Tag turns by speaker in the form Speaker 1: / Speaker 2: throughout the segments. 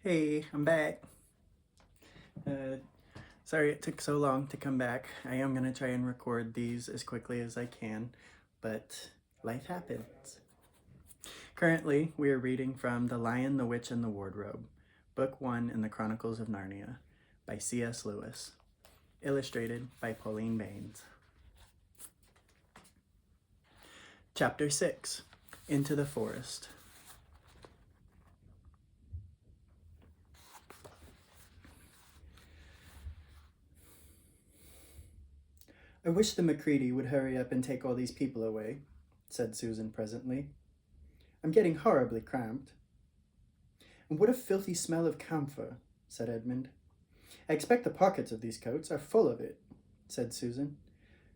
Speaker 1: Hey, I'm back. Uh, Sorry it took so long to come back. I am going to try and record these as quickly as I can, but life happens. Currently, we are reading from The Lion, the Witch, and the Wardrobe, Book 1 in the Chronicles of Narnia by C.S. Lewis, illustrated by Pauline Baynes. Chapter 6, Into the Forest. I wish the Macready would hurry up and take all these people away, said Susan presently. I'm getting horribly cramped. And what a filthy smell of camphor, said Edmund. I expect the pockets of these coats are full of it, said Susan,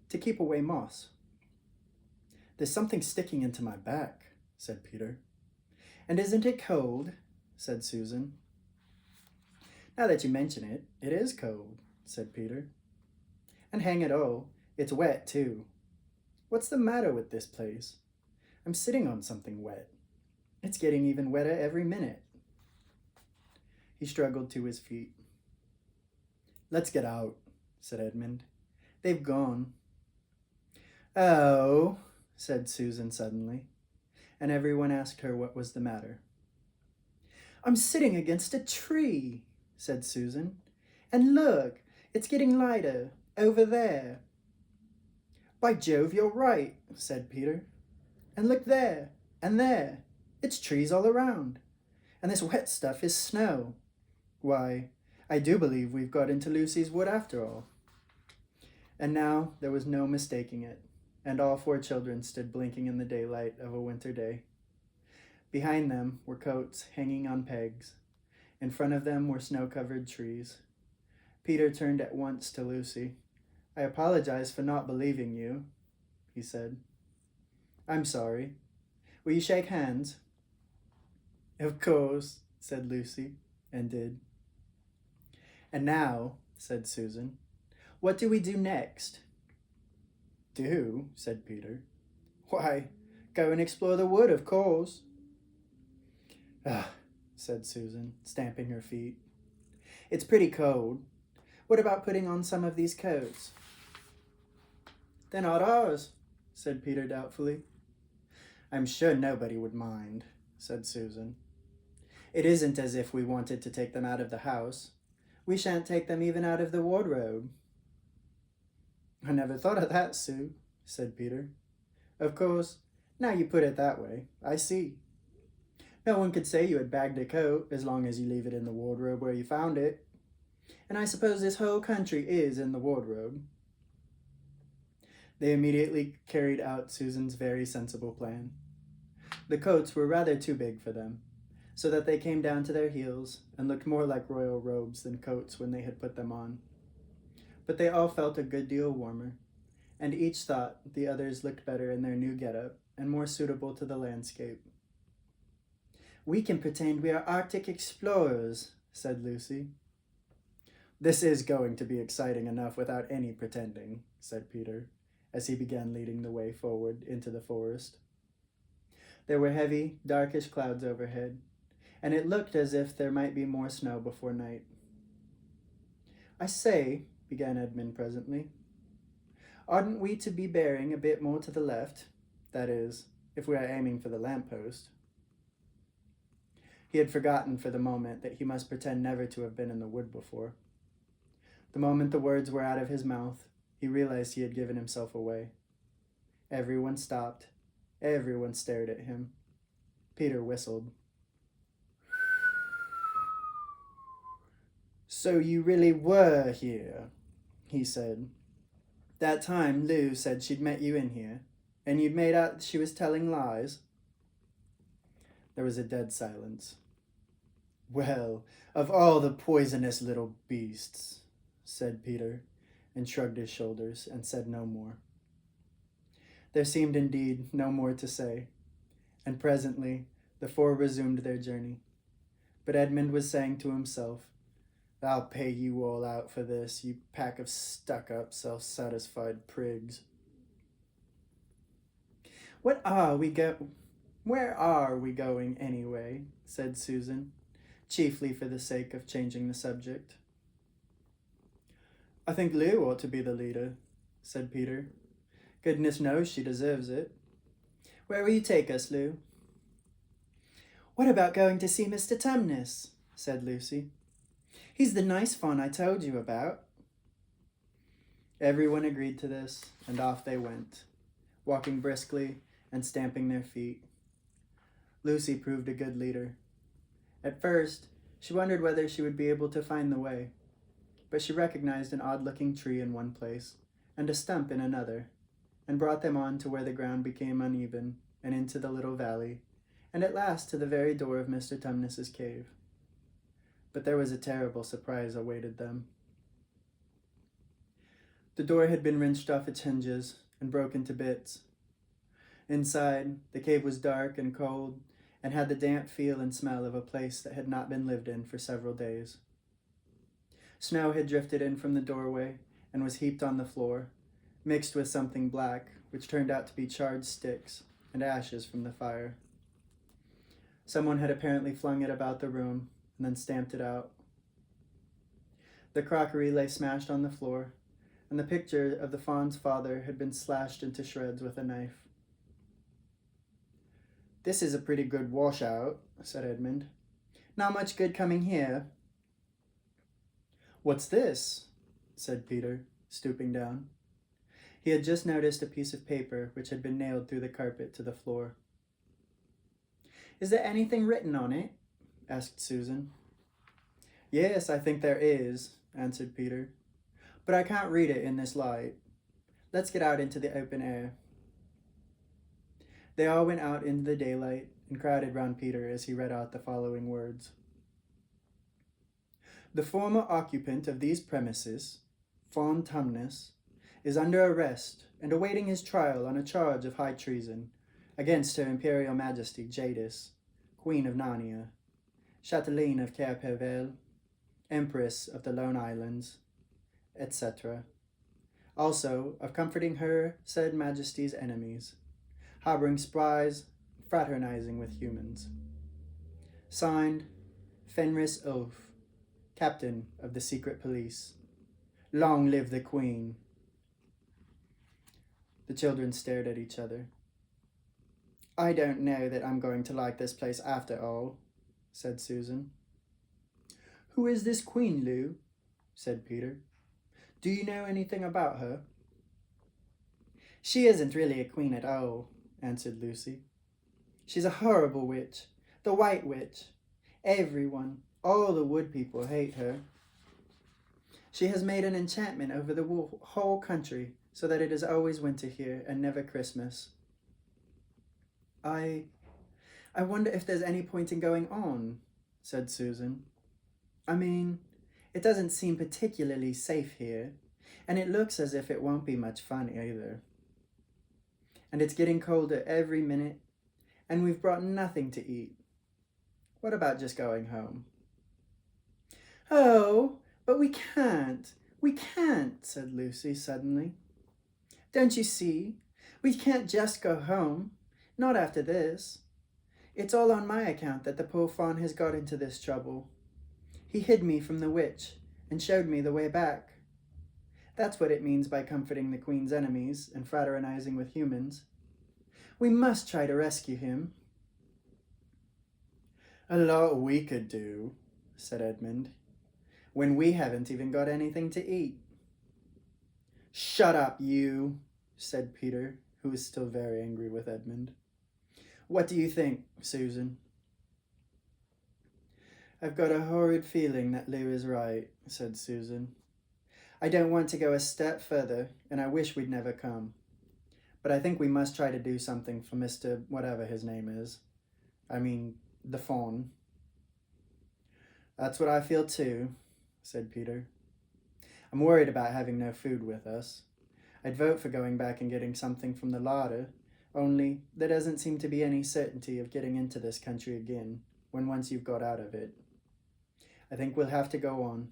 Speaker 1: to keep away moss. There's something sticking into my back, said Peter. And isn't it cold? Said Susan. Now that you mention it, it is cold, said Peter. And hang it all, it's wet too. What's the matter with this place? I'm sitting on something wet. It's getting even wetter every minute. He struggled to his feet. Let's get out, said Edmund. They've gone. Oh, said Susan suddenly, and everyone asked her what was the matter. I'm sitting against a tree, said Susan. And look, it's getting lighter, over there. By Jove, you're right, said Peter. And look there, and there. It's trees all around. And this wet stuff is snow. Why, I do believe we've got into Lucy's wood after all. And now there was no mistaking it, and all four children stood blinking in the daylight of a winter day. Behind them were coats hanging on pegs. In front of them were snow-covered trees. Peter turned at once to Lucy. I apologize for not believing you, he said. I'm sorry. Will you shake hands? Of course, said Lucy, and did. And now, said Susan, what do we do next? Do, said Peter. Why, go and explore the wood, of course. Ah, said Susan, stamping her feet. It's pretty cold. What about putting on some of these coats? They're not ours, said Peter doubtfully. I'm sure nobody would mind, said Susan. It isn't as if we wanted to take them out of the house. We shan't take them even out of the wardrobe. I never thought of that, Sue, said Peter. Of course, now you put it that way, I see. No one could say you had bagged a coat as long as you leave it in the wardrobe where you found it. And I suppose this whole country is in the wardrobe. They immediately carried out Susan's very sensible plan. The coats were rather too big for them, so that they came down to their heels and looked more like royal robes than coats when they had put them on. But they all felt a good deal warmer, and each thought the others looked better in their new get-up and more suitable to the landscape. We can pretend we are Arctic explorers, said Lucy. This is going to be exciting enough without any pretending, said Peter, as he began leading the way forward into the forest. There were heavy, darkish clouds overhead, and it looked as if there might be more snow before night. I say, began Edmund presently, oughtn't we to be bearing a bit more to the left? That is, if we are aiming for the lamppost. He had forgotten for the moment that he must pretend never to have been in the wood before. The moment the words were out of his mouth, he realized he had given himself away. Everyone stopped. Everyone stared at him. Peter whistled. So you really were here, he said. That time Lou said she'd met you in here, and you'd made out she was telling lies? There was a dead silence. Well, of all the poisonous little beasts, said Peter, and shrugged his shoulders and said no more. There seemed indeed no more to say, and presently the four resumed their journey. But Edmund was saying to himself, I'll pay you all out for this, you pack of stuck-up, self-satisfied prigs. Where are we going anyway? Said Susan. chiefly for the sake of changing the subject. I think Lou ought to be the leader, said Peter. Goodness knows she deserves it. Where will you take us, Lou? What about going to see Mr. Tumnus? Said Lucy. He's the nice fawn I told you about. Everyone agreed to this, and off they went, walking briskly and stamping their feet. Lucy proved a good leader. At first, she wondered whether she would be able to find the way, but she recognized an odd-looking tree in one place and a stump in another, and brought them on to where the ground became uneven and into the little valley, and at last to the very door of Mr. Tumnus's cave. But there was a terrible surprise awaited them. The door had been wrenched off its hinges and broken to bits. Inside, the cave was dark and cold and had the damp feel and smell of a place that had not been lived in for several days. Snow had drifted in from the doorway and was heaped on the floor, mixed with something black, which turned out to be charred sticks and ashes from the fire. Someone had apparently flung it about the room and then stamped it out. The crockery lay smashed on the floor, and the picture of the fawn's father had been slashed into shreds with a knife. This is a pretty good washout, said Edmund. Not much good coming here. What's this? Said Peter, stooping down. He had just noticed a piece of paper which had been nailed through the carpet to the floor. Is there anything written on it? Asked Susan. Yes, I think there is, answered Peter. But I can't read it in this light. Let's get out into the open air. They all went out into the daylight and crowded round Peter as he read out the following words. The former occupant of these premises, Fawn Tumnus, is under arrest and awaiting his trial on a charge of high treason against Her Imperial Majesty Jadis, Queen of Narnia, Chatelaine of Caerpervel, Empress of the Lone Islands, etc. Also of comforting her said Majesty's enemies, harboring spies, fraternizing with humans. Signed, Fenris Oath, Captain of the Secret Police. Long live the Queen. The children stared at each other. I don't know that I'm going to like this place after all, said Susan. Who is this Queen, Lou? Said Peter. Do you know anything about her? She isn't really a queen at all, answered Lucy. She's a horrible witch, the White Witch. Everyone, all the wood people hate her. She has made an enchantment over the whole country so that it is always winter here and never Christmas. I wonder if there's any point in going on, said Susan. I mean, it doesn't seem particularly safe here, and it looks as if it won't be much fun either. And it's getting colder every minute, and we've brought nothing to eat. What about just going home? Oh, but we can't, said Lucy suddenly. Don't you see? We can't just go home, not after this. It's all on my account that the poor fawn has got into this trouble. He hid me from the witch and showed me the way back. That's what it means by comforting the Queen's enemies and fraternizing with humans. We must try to rescue him. A lot we could do, said Edmund, when we haven't even got anything to eat. Shut up, you, said Peter, who was still very angry with Edmund. What do you think, Susan? I've got a horrid feeling that Lou is right, said Susan. I don't want to go a step further, and I wish we'd never come. But I think we must try to do something for Mr. whatever his name is. I mean, the fawn. That's what I feel too, said Peter. I'm worried about having no food with us. I'd vote for going back and getting something from the larder, only there doesn't seem to be any certainty of getting into this country again when once you've got out of it. I think we'll have to go on.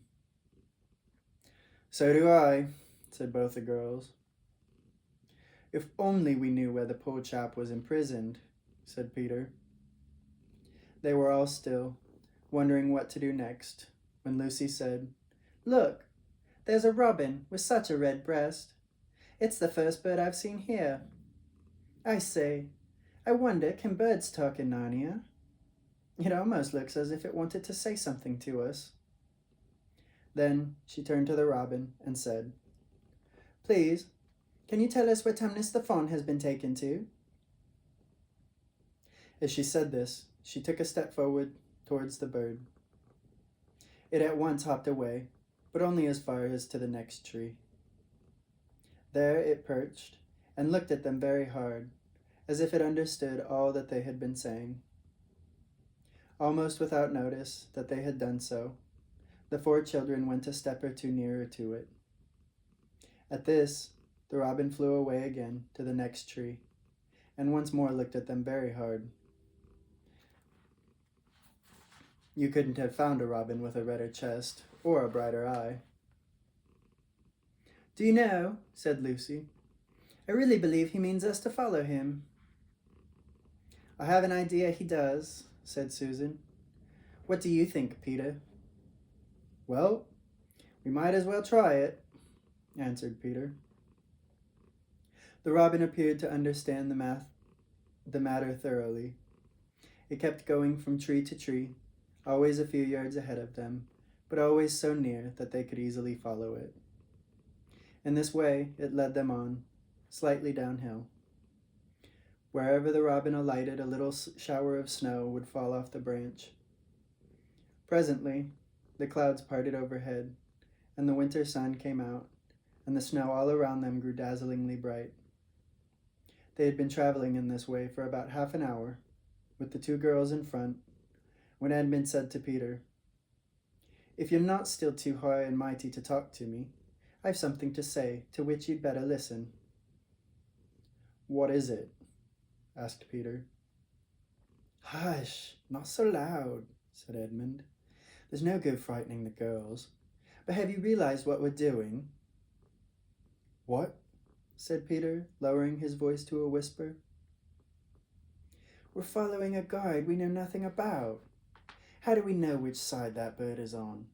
Speaker 1: So do I, said both the girls. If only we knew where the poor chap was imprisoned, said Peter. They were all still, wondering what to do next, when Lucy said, "Look, there's a robin with such a red breast. It's the first bird I've seen here. I say, I wonder, can birds talk in Narnia? It almost looks as if it wanted to say something to us." Then she turned to the robin and said, "Please, can you tell us where Tumnus the fawn has been taken to?" As she said this, she took a step forward towards the bird. It at once hopped away, but only as far as to the next tree. There it perched and looked at them very hard, as if it understood all that they had been saying. Almost without notice that they had done so, the 4 children went a step or 2 nearer to it. At this, the robin flew away again to the next tree, and once more looked at them very hard. You couldn't have found a robin with a redder chest or a brighter eye. "Do you know," said Lucy, "I really believe he means us to follow him." "I have an idea he does," said Susan. "What do you think, Peter?" "Well, we might as well try it," answered Peter. The robin appeared to understand the matter thoroughly. It kept going from tree to tree, always a few yards ahead of them, but always so near that they could easily follow it. In this way it led them on, slightly downhill. Wherever the robin alighted, a little shower of snow would fall off the branch. Presently, the clouds parted overhead, and the winter sun came out, and the snow all around them grew dazzlingly bright. They had been traveling in this way for about half an hour, with the 2 girls in front, when Edmund said to Peter, "If you're not still too high and mighty to talk to me, I've something to say to which you'd better listen." "What is it?" asked Peter. "Hush, not so loud," said Edmund. "There's no good frightening the girls. But have you realized what we're doing?" "What?" said Peter, lowering his voice to a whisper. "We're following a guide we know nothing about. How do we know which side that bird is on?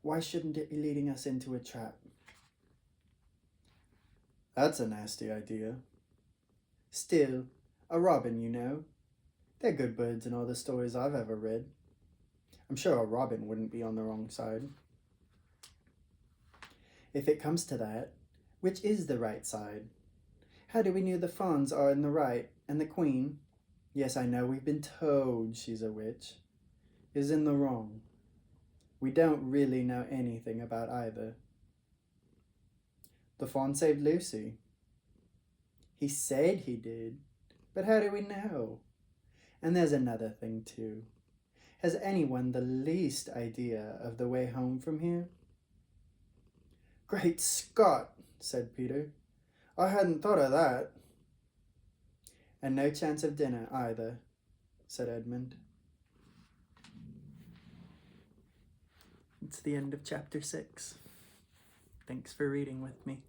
Speaker 1: Why shouldn't it be leading us into a trap?" "That's a nasty idea." "Still, a robin, you know. They're good birds in all the stories I've ever read. I'm sure a robin wouldn't be on the wrong side." "If it comes to that, which is the right side? How do we know the fawns are in the right and the queen, yes, I know we've been told she's a witch, is in the wrong? We don't really know anything about either." "The fawn saved Lucy." "He said he did, but how do we know? And there's another thing too. Has anyone the least idea of the way home from here?" "Great Scott," said Peter. "I hadn't thought of that." "And no chance of dinner either," said Edmund. It's the end of chapter 6. Thanks for reading with me.